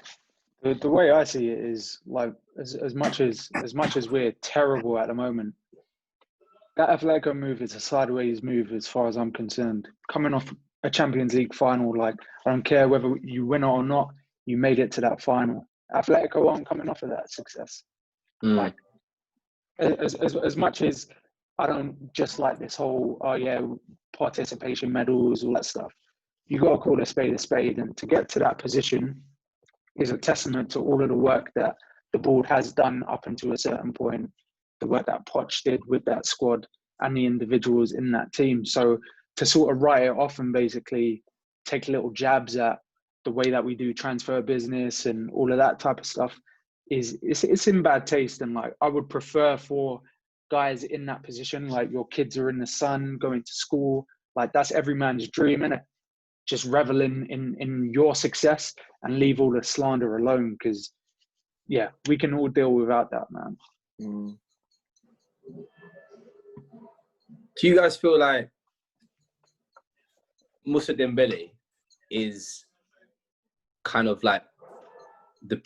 The way I see it is, like, as much as we're terrible at the moment, that Atletico move is a sideways move as far as I'm concerned. Coming off a Champions League final, like, I don't care whether you win it or not, you made it to that final. Atletico aren't coming off of that success. Like, as much as I don't just like this whole, participation medals, all that stuff, you got to call a spade, and to get to that position is a testament to all of the work that the board has done up until a certain point, the work that Poch did with that squad and the individuals in that team. So to sort of write it off and basically take little jabs at the way that we do transfer business and all of that type of stuff it's in bad taste. And, like, I would prefer for guys in that position, like, your kids are in the sun, going to school, like, that's every man's dream, innit? Just reveling in your success and leave all the slander alone, because, yeah, we can all deal without that, man.
Do you guys feel like Moussa Dembele is kind of like the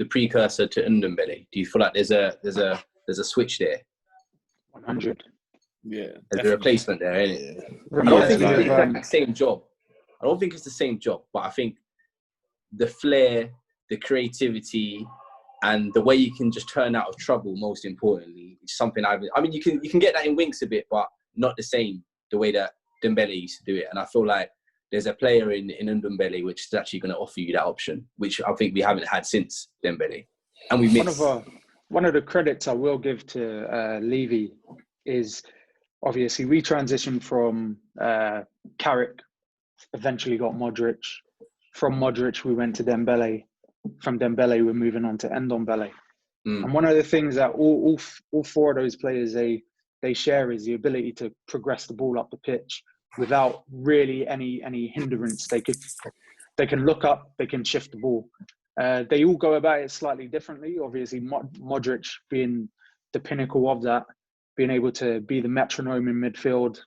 precursor to Ndombele? Do you feel like there's a switch there?
100.
Yeah,
There's a replacement there, isn't it?
Yeah,
I don't think it's the
like,
exact same job. I don't think it's the same job, but I think the flair, the creativity, and the way you can just turn out of trouble, most importantly, is something I mean, you can get that in Winks a bit, but not the same, the way that Dembele used to do it. And I feel like there's a player in Ndombele which is actually going to offer you that option, which I think we haven't had since Dembele. And we missed.
One of the credits I will give to Levy is, obviously, we transitioned from Carrick, eventually got Modric. From Modric, we went to Dembele. from Dembele, we're moving on to Ndombele.
Mm.
And one of the things that all four of those players they share is the ability to progress the ball up the pitch without really any hindrance. They can look up, they can shift the ball. They all go about it slightly differently. Obviously, Modric being the pinnacle of that, being able to be the metronome in midfield,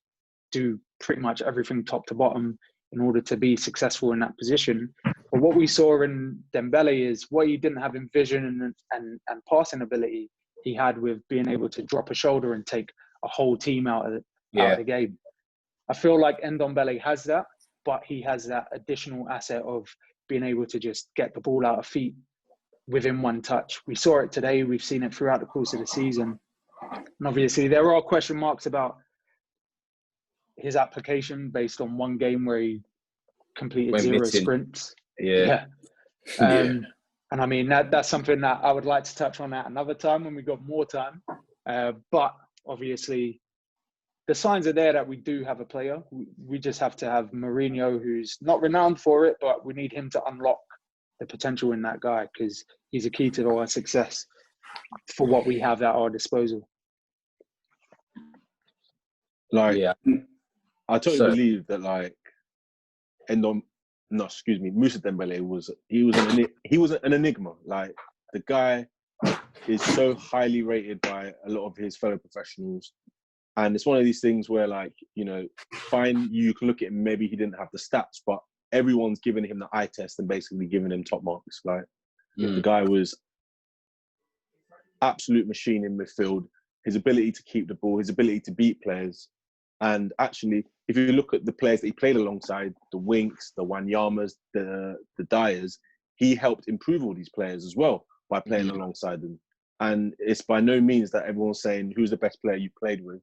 do pretty much everything top to bottom in order to be successful in that position. But what we saw in Dembele is what he didn't have in vision and passing ability, he had with being able to drop a shoulder and take a whole team out of the game. I feel like Ndombele has that, but he has that additional asset of being able to just get the ball out of feet within one touch. We saw it today. We've seen it throughout the course of the season. And obviously, there are question marks about his application based on one game where he completed zero sprints.
Yeah.
And I mean, that's something that I would like to touch on at another time when we got more time. But obviously, the signs are there that we do have a player. We just have to have Mourinho, who's not renowned for it, but we need him to unlock the potential in that guy because he's a key to our success for what we have at our disposal.
Like, I totally believe that, like, Moussa Dembele was an enigma. Like, the guy is so highly rated by a lot of his fellow professionals. And it's one of these things where, like, you know, fine, you can look at him, maybe he didn't have the stats, but everyone's giving him the eye test and basically giving him top marks. Like, the guy was absolute machine in midfield, his ability to keep the ball, his ability to beat players. And actually, if you look at the players that he played alongside, the Winks, the Wanyamas, the Dyers, he helped improve all these players as well by playing alongside them. And it's by no means that everyone's saying, who's the best player you played with?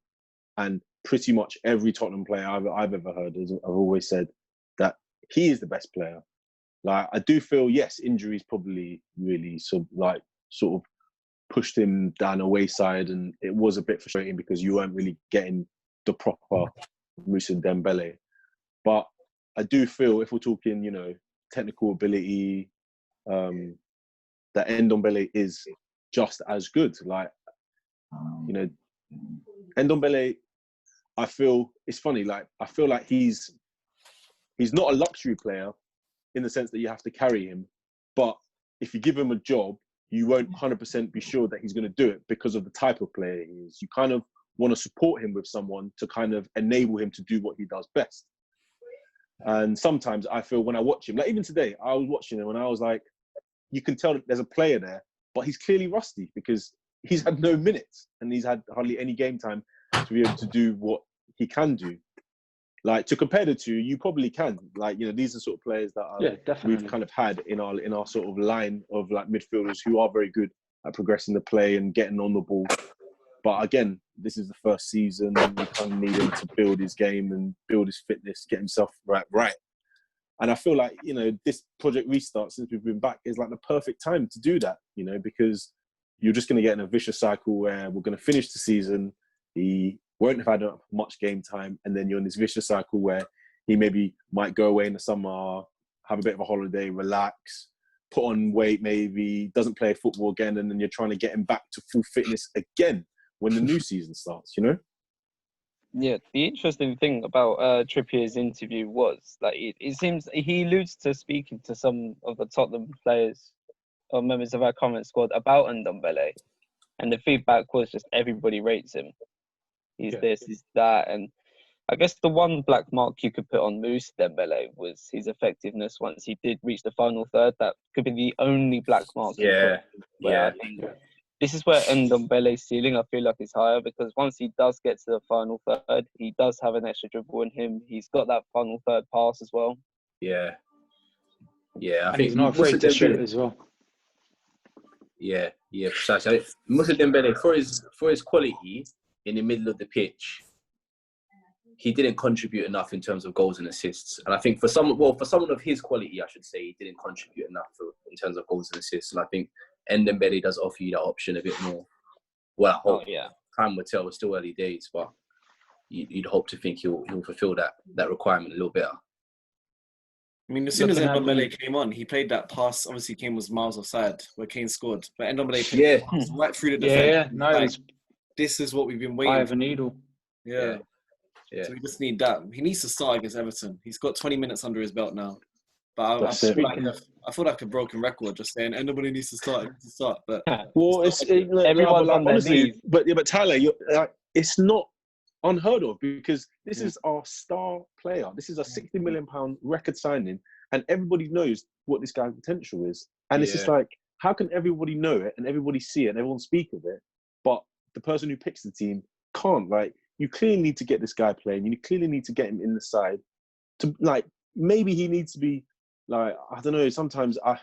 And pretty much every Tottenham player I've ever heard, I've always said that he is the best player. Like, I do feel, yes, injuries probably really sort of pushed him down a wayside, and it was a bit frustrating because you weren't really getting the proper Moussa Dembele. But I do feel, if we're talking, you know, technical ability, that Ndombele is just as good. Like, you know, Ndombele, I feel, it's funny, like, I feel like he's not a luxury player in the sense that you have to carry him, but if you give him a job, you won't 100% be sure that he's going to do it because of the type of player he is. You kind of want to support him with someone to kind of enable him to do what he does best. And sometimes I feel when I watch him, like even today, I was watching him and I was like, you can tell that there's a player there, but he's clearly rusty because he's had no minutes and he's had hardly any game time to be able to do what he can do. Like, to compare the two, you probably can. Like, you know, these are sort of players that we've kind of had in our sort of line of like midfielders who are very good at progressing the play and getting on the ball. But again, this is the first season. We kind of need him to build his game and build his fitness, get himself right. And I feel like, you know, this Project Restart, since we've been back, is like the perfect time to do that, you know, because you're just going to get in a vicious cycle where we're going to finish the season. He won't have had much game time. And then you're in this vicious cycle where he maybe might go away in the summer, have a bit of a holiday, relax, put on weight maybe, doesn't play football again. And then you're trying to get him back to full fitness again when the new season starts, you know?
Yeah, the interesting thing about Trippier's interview was that it seems he alludes to speaking to some of the Tottenham players or members of our comment squad about Ndombele, and the feedback was just everybody rates him. He's this, he's that, and I guess the one black mark you could put on Moussa Dembele was his effectiveness once he did reach the final third. That could be the only black mark. I think this is where Ndombele's ceiling, I feel like, is higher, because once he does get to the final third, he does have an extra dribble in him. He's got that final third pass as well.
Yeah. I
think
think
he's not afraid to shoot as well.
Yeah, precisely. Moussa Dembele, for his quality in the middle of the pitch, he didn't contribute enough in terms of goals and assists. And I think for someone of his quality, I should say, he didn't contribute enough in terms of goals and assists. And I think Ndombele does offer you that option a bit more. Well, I hope. Time will tell. It's still early days, but you'd hope to think he'll fulfill that requirement a little better.
I mean, as soon as
Looking at
Ndombele came on, he played that pass. Obviously, Kane was miles offside where Kane scored, but Ndombele played
Yeah.
the pass right through the
Yeah,
defense.
yeah. No,
Like,
it's
this is what we've been
eye
waiting
of
for.
a needle.
Yeah.
Yeah.
So we just need that. He needs to start against Everton. He's got 20 minutes under his belt now. But
That's it.
I feel like a broken record just saying nobody needs to start. He needs to start. But
Well,
Everyone's on their
honestly,
knees.
but Tyler, it's not unheard of because this is our star player. This is a £60 million record signing, and everybody knows what this guy's potential is. And it's just like, how can everybody know it and everybody see it and everyone speak of it, but the person who picks the team can't? Like, you clearly need to get this guy playing. You clearly need to get him in the side. To like, maybe he needs to be like, I don't know. Sometimes I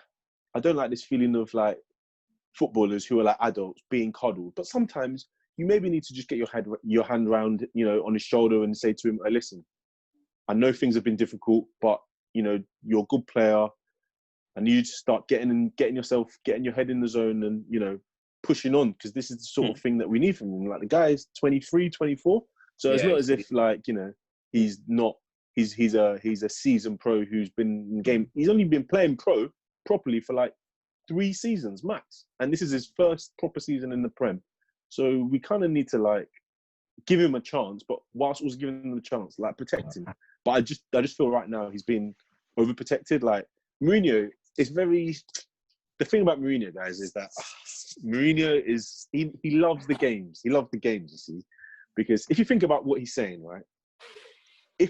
don't like this feeling of like footballers who are like adults being coddled, but sometimes you maybe need to just get your hand round, on his shoulder and say to him, hey, listen, I know things have been difficult, but you're a good player. I need you to start getting your head in the zone and, pushing on, because this is the sort of thing that we need from him. Like, the guy is 23, 24. So it's not as if like, he's not, he's a seasoned pro who's been in game. He's only been playing pro properly for like 3 seasons max. And this is his first proper season in the Prem. So we kind of need to like give him a chance, but whilst also giving him a chance, like protect him. But I just feel right now he's being overprotected. Like, Mourinho is the thing about Mourinho, guys, is that Mourinho he loves the games. He loves the games, you see. Because if you think about what he's saying, right?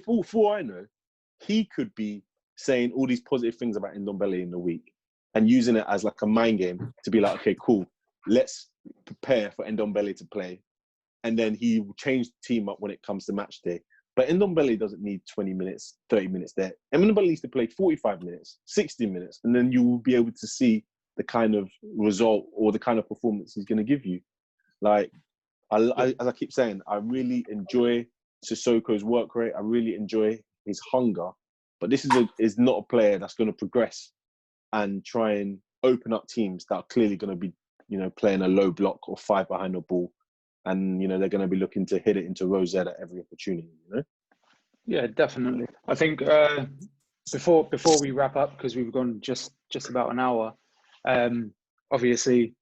For all I know, he could be saying all these positive things about Ndombele in the week and using it as like a mind game to be like, okay, cool, let's prepare for Ndombele to play. And then he will change the team up when it comes to match day. But Ndombele doesn't need 20 minutes, 30 minutes there. Ndombele needs to play 45 minutes, 60 minutes, and then you will be able to see the kind of result or the kind of performance he's going to give you. Like, as I keep saying, I really enjoy Sissoko's work rate. I really enjoy his hunger. But this is not a player that's going to progress and try and open up teams that are clearly going to be, playing a low block or 5 behind the ball. And, they're going to be looking to hit it into Rosette at every opportunity,
Yeah, definitely. I think before we wrap up, because we've gone just about an hour, obviously,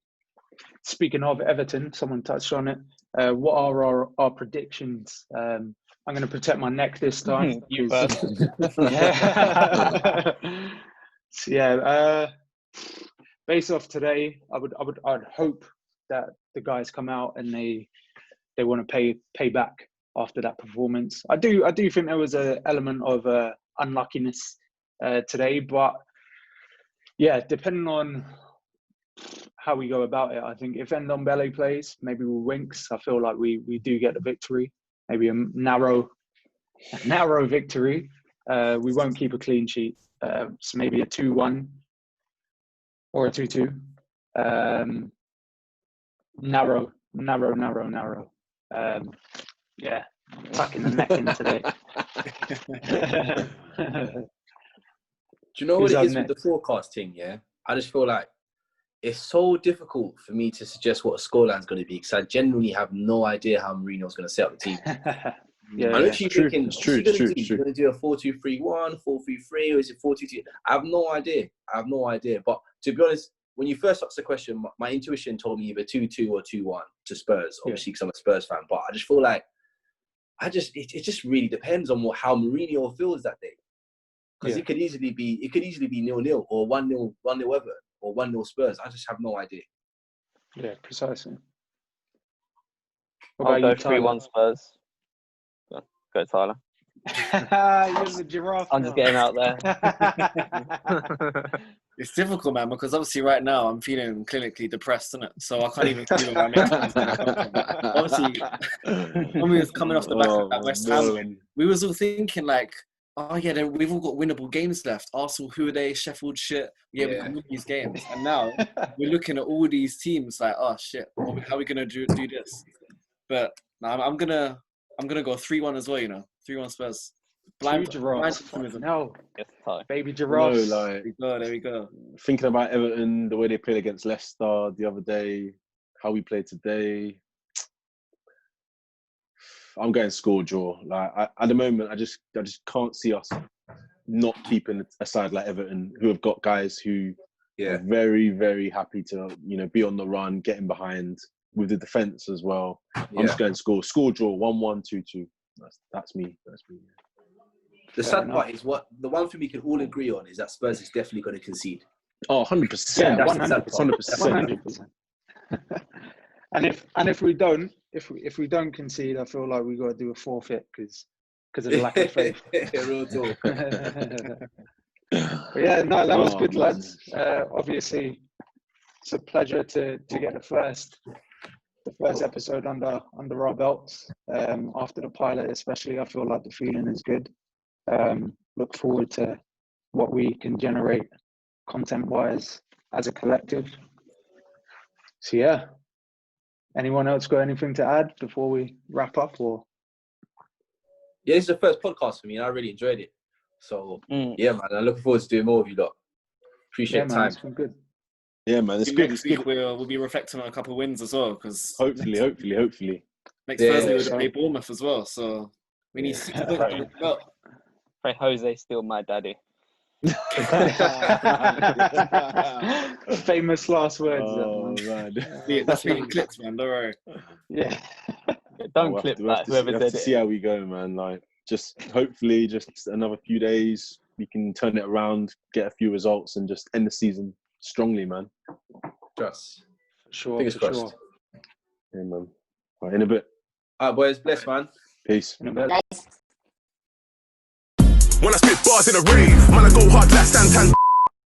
speaking of Everton, someone touched on it. What are our predictions? I'm going to protect my neck this time.
You first.
Yeah. Based off today, I'd hope that the guys come out and they want to pay back after that performance. I do think there was an element of unluckiness today, but yeah, depending on how we go about it, I think if Ndombele plays, maybe with Winks, I feel like we do get the victory. Maybe a narrow victory. We won't keep a clean sheet, so maybe a 2-1 or a 2-2. Narrow. Yeah, tucking the neck in today.
Do you know what it is with the forecast thing? Yeah, I just feel like it's so difficult for me to suggest what a scoreline's going to be because I genuinely have no idea how Mourinho's going to set up the team. I'm literally thinking, what's he going to do? He's going to do a 4-2-3-1, 4-3-3, or is it 4-2-2? I have no idea. But to be honest, when you first asked the question, my intuition told me either 2-2 or 2-1 to Spurs, obviously because I'm a Spurs fan. But I just feel like it just really depends on how Mourinho feels that day. Because it could easily be 0-0 or 1-0 Everton or 1-0 Spurs. I just have no idea.
Yeah, precisely.
I'll go 3-1 Spurs. Go Tyler.
You're the giraffe.
I'm just getting out there.
It's difficult, man, because obviously right now I'm feeling clinically depressed, isn't it? So I can't even feel where my next one's going to come from. But obviously, when we was coming off the back of that West Ham win, we was all thinking like, oh yeah, we've all got winnable games left. Arsenal, who are they? Sheffield, shit. Yeah, we can win these games. And now we're looking at all these teams like, oh shit, how are we gonna do this? But I'm gonna go 3-1 as well. 3-1 Spurs. Blind optimism.
No,
yes,
baby giraffes.
No, like,
there we go.
Thinking about Everton, the way they played against Leicester the other day, how we played today. I'm going score draw. Like at the moment, I just can't see us not keeping a side like Everton, who have got guys who are very, very happy to, be on the run, getting behind with the defence as well. I'm just going to score draw, 1-1, 2-2. That's me.
The sad part is the one thing we can all agree on is that Spurs is definitely going to concede.
Oh, 100%.
That's the sad part.
100%.
100%. And if we don't concede, I feel like we got to do a forfeit because of the lack of faith.
Real talk.
But yeah, no, that was good, lads. Obviously, it's a pleasure to get the first episode under our belts. After the pilot, especially, I feel like the feeling is good. Look forward to what we can generate content-wise as a collective. So yeah, anyone else got anything to add before we wrap up? Or
this is the first podcast for me, and I really enjoyed it. So yeah, man, I'm looking forward to doing more with you lot. Appreciate the time.
It's been good.
Yeah, man, it's good.
Next week we'll be reflecting on a couple of wins as well, because
hopefully.
next Thursday we'll play Bournemouth as well. So we need 6 points to the belt.
Pray Jose still my daddy.
Famous last words.
Oh man,
Yeah, that's being clipped, man. Don't worry.
Yeah.
Don't clip that. Whoever
we
did
have to
it.
see how we go, man. Like, just hopefully, just another few days, we can turn it around, get a few results, and just end the season strongly, man.
Trust.
Sure.
Fingers crossed.
Sure.
Yeah, man. All right, in a bit.
All right, boys. Bless, man.
Peace.
In a bit.
When I spit bars in a rave, man, I go hard like Santan.